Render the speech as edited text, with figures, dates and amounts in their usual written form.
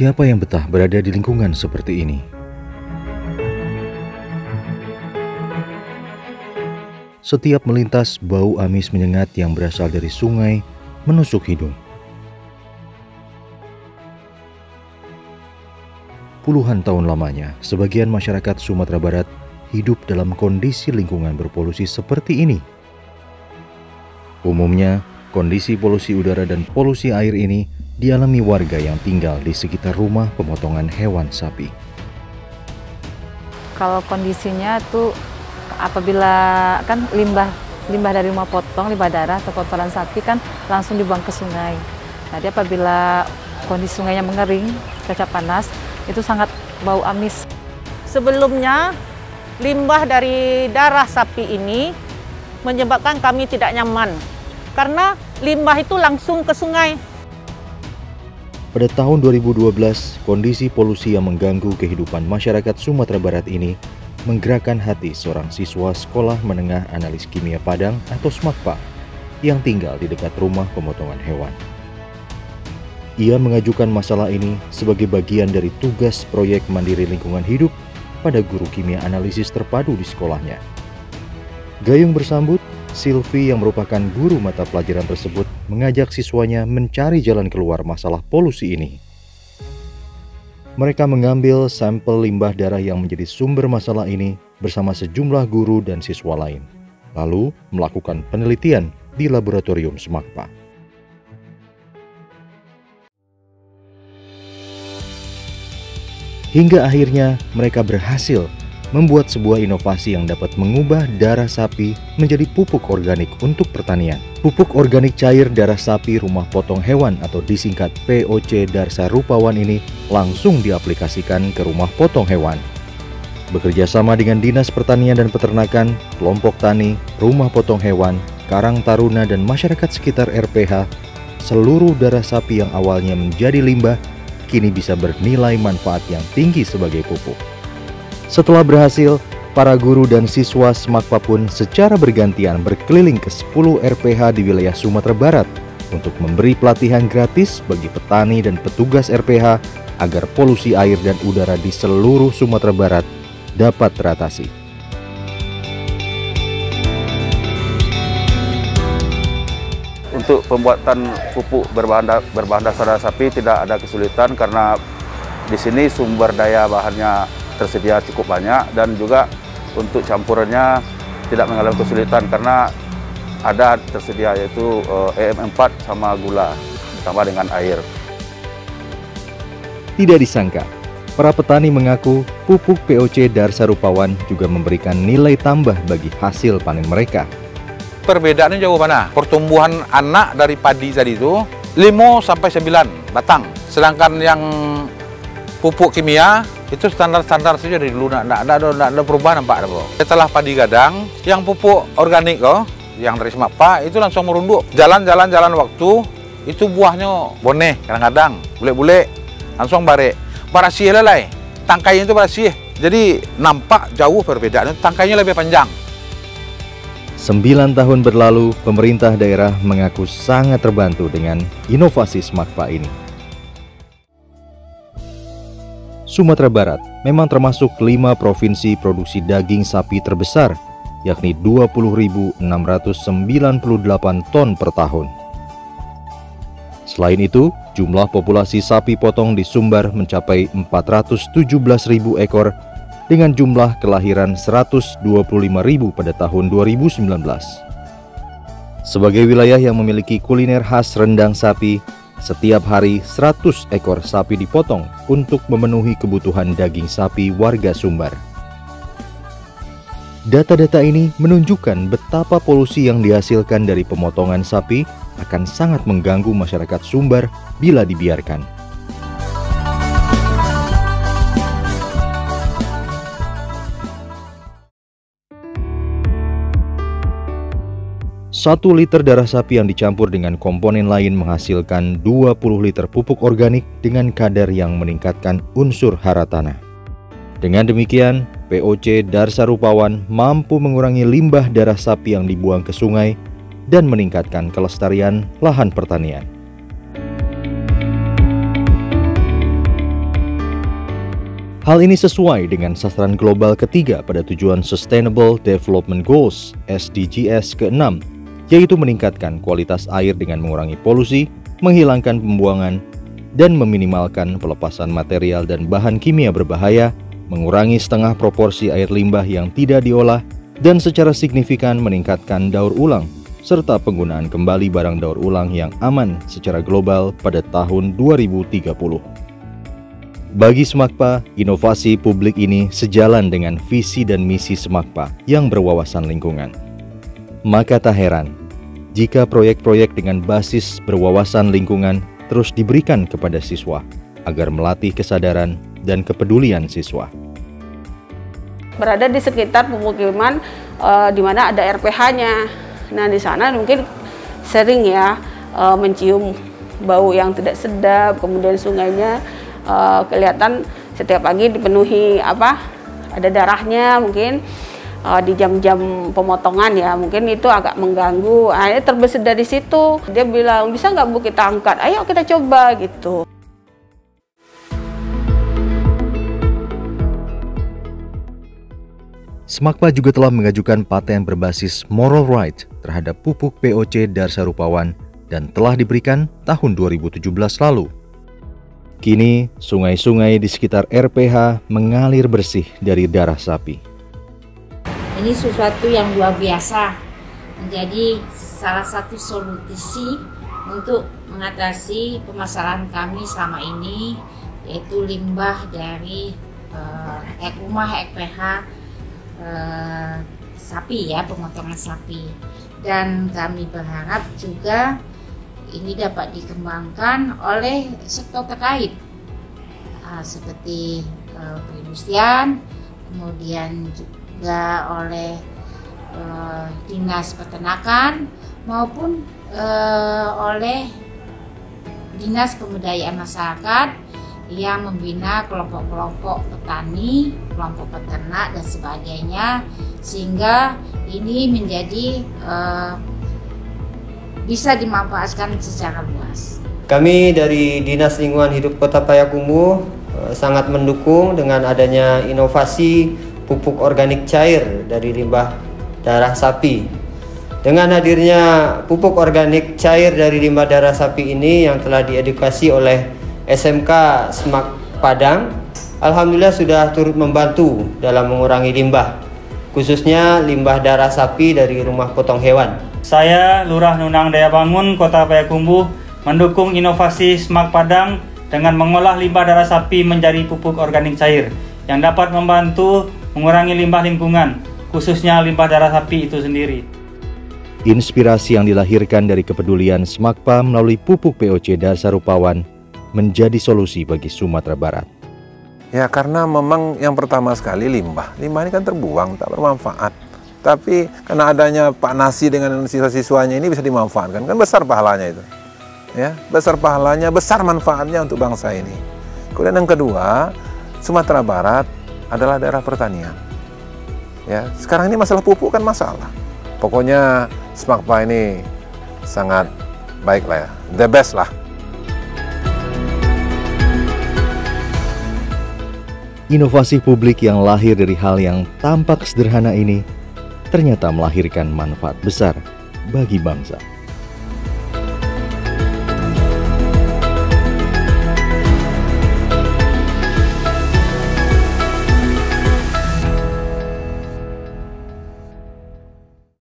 Siapa yang betah berada di lingkungan seperti ini? Setiap melintas, bau amis menyengat yang berasal dari sungai menusuk hidung. Puluhan tahun lamanya, sebagian masyarakat Sumatera Barat hidup dalam kondisi lingkungan berpolusi seperti ini. Umumnya, kondisi polusi udara dan polusi air ini dialami warga yang tinggal di sekitar rumah pemotongan hewan sapi. Kalau kondisinya tuh apabila kan limbah dari rumah potong, limbah darah atau kotoran sapi kan langsung dibuang ke sungai. Jadi apabila kondisi sungainya mengering, cuaca panas, itu sangat bau amis. Sebelumnya, limbah dari darah sapi ini menyebabkan kami tidak nyaman karena limbah itu langsung ke sungai. Pada tahun 2012, kondisi polusi yang mengganggu kehidupan masyarakat Sumatera Barat ini menggerakkan hati seorang siswa Sekolah Menengah Analis Kimia Padang atau SMAKPA yang tinggal di dekat rumah pemotongan hewan. Ia mengajukan masalah ini sebagai bagian dari tugas proyek mandiri lingkungan hidup pada guru kimia analisis terpadu di sekolahnya. Gayung bersambut, Silvi yang merupakan guru mata pelajaran tersebut mengajak siswanya mencari jalan keluar masalah polusi ini. Mereka mengambil sampel limbah darah yang menjadi sumber masalah ini bersama sejumlah guru dan siswa lain, lalu melakukan penelitian di laboratorium SMAKPA. Hingga akhirnya mereka berhasil membuat sebuah inovasi yang dapat mengubah darah sapi menjadi pupuk organik untuk pertanian. Pupuk organik cair darah sapi rumah potong hewan atau disingkat POC Darsa Rupawan ini langsung diaplikasikan ke rumah potong hewan. Bekerja sama dengan Dinas Pertanian dan Peternakan, kelompok tani, rumah potong hewan, Karang Taruna dan masyarakat sekitar RPH, seluruh darah sapi yang awalnya menjadi limbah kini bisa bernilai manfaat yang tinggi sebagai pupuk. Setelah berhasil, para guru dan siswa SMAKPA pun secara bergantian berkeliling ke 10 RPH di wilayah Sumatera Barat untuk memberi pelatihan gratis bagi petani dan petugas RPH agar polusi air dan udara di seluruh Sumatera Barat dapat teratasi. Untuk pembuatan pupuk berbahan dasar darah sapi tidak ada kesulitan karena di sini sumber daya bahannya tersedia cukup banyak dan juga untuk campurannya tidak mengalami kesulitan karena ada tersedia yaitu EM4 sama gula ditambah dengan air. Tidak disangka, para petani mengaku pupuk POC Darsa Rupawan juga memberikan nilai tambah bagi hasil panen mereka. Perbedaannya jauh mana? Pertumbuhan anak dari padi tadi itu 5-9 batang. Sedangkan yang pupuk kimia itu standar-standar saja dari dulu, tidak ada perubahan nampak. Setelah padi gadang, yang pupuk organik yang dari SMAKPA itu langsung merunduk. Jalan waktu, itu buahnya boneh, kadang-kadang, bule-bule, langsung bare. Barasih lelai, tangkainya itu barasih. Jadi nampak jauh perbedaan, tangkainya lebih panjang. 9 tahun berlalu, pemerintah daerah mengaku sangat terbantu dengan inovasi SMAKPA ini. Sumatera Barat memang termasuk 5 provinsi produksi daging sapi terbesar, yakni 20.698 ton per tahun. Selain itu, jumlah populasi sapi potong di Sumbar mencapai 417.000 ekor dengan jumlah kelahiran 125.000 pada tahun 2019. Sebagai wilayah yang memiliki kuliner khas rendang sapi, setiap hari 100 ekor sapi dipotong untuk memenuhi kebutuhan daging sapi warga Sumbar. Data-data ini menunjukkan betapa polusi yang dihasilkan dari pemotongan sapi akan sangat mengganggu masyarakat Sumbar bila dibiarkan. Satu liter darah sapi yang dicampur dengan komponen lain menghasilkan 20 liter pupuk organik dengan kadar yang meningkatkan unsur hara tanah. Dengan demikian, POC Darsa Rupawan mampu mengurangi limbah darah sapi yang dibuang ke sungai dan meningkatkan kelestarian lahan pertanian. Hal ini sesuai dengan sasaran global ketiga pada tujuan Sustainable Development Goals (SDGs) ke-6, yaitu meningkatkan kualitas air dengan mengurangi polusi, menghilangkan pembuangan, dan meminimalkan pelepasan material dan bahan kimia berbahaya, mengurangi setengah proporsi air limbah yang tidak diolah, dan secara signifikan meningkatkan daur ulang, serta penggunaan kembali barang daur ulang yang aman secara global pada tahun 2030. Bagi SMAKPA, inovasi publik ini sejalan dengan visi dan misi SMAKPA yang berwawasan lingkungan. Maka tak heran jika proyek-proyek dengan basis berwawasan lingkungan terus diberikan kepada siswa agar melatih kesadaran dan kepedulian siswa. Berada di sekitar pemukiman di mana ada RPH-nya. Nah, di sana mungkin sering ya mencium bau yang tidak sedap, kemudian sungainya kelihatan setiap pagi dipenuhi ada darahnya mungkin di jam-jam pemotongan ya, mungkin itu agak mengganggu. Akhirnya terbesit dari situ, dia bilang, bisa nggak Bu kita angkat, ayo kita coba gitu. SMAKPA juga telah mengajukan paten berbasis moral right terhadap pupuk POC Darsa Rupawan dan telah diberikan tahun 2017 lalu. Kini, sungai-sungai di sekitar RPH mengalir bersih dari darah sapi. Ini sesuatu yang luar biasa, menjadi salah satu solusi untuk mengatasi permasalahan kami selama ini, yaitu limbah dari rumah RPH sapi ya, pemotongan sapi. Dan kami berharap juga ini dapat dikembangkan oleh sektor terkait seperti perindustrian, kemudian juga oleh dinas peternakan maupun oleh dinas pemberdayaan masyarakat yang membina kelompok-kelompok petani, kelompok peternak dan sebagainya, sehingga ini menjadi bisa dimanfaatkan secara luas. Kami dari Dinas Lingkungan Hidup Kota Payakumbuh sangat mendukung dengan adanya inovasi pupuk organik cair dari limbah darah sapi. Dengan hadirnya pupuk organik cair dari limbah darah sapi ini yang telah diedukasi oleh SMK SMAK Padang, alhamdulillah sudah turut membantu dalam mengurangi limbah, khususnya limbah darah sapi dari rumah potong hewan. Saya, Lurah Nunang Dayabangun, Kota Payakumbuh, mendukung inovasi SMAK Padang dengan mengolah limbah darah sapi menjadi pupuk organik cair yang dapat membantu mengurangi limbah lingkungan, khususnya limbah darah sapi itu sendiri. Inspirasi yang dilahirkan dari kepedulian SMAKPA melalui pupuk POC Darsa Rupawan menjadi solusi bagi Sumatera Barat. Ya, karena memang yang pertama sekali limbah ini kan terbuang, tak bermanfaat. Tapi karena adanya Pak Nasi dengan siswa-siswanya ini bisa dimanfaatkan, kan besar pahalanya itu. Ya, besar pahalanya, besar manfaatnya untuk bangsa ini. Kemudian yang kedua, Sumatera Barat adalah daerah pertanian. Ya, sekarang ini masalah pupuk kan masalah. Pokoknya SMAKPA ini sangat baik lah ya, the best lah. Inovasi publik yang lahir dari hal yang tampak sederhana ini ternyata melahirkan manfaat besar bagi bangsa.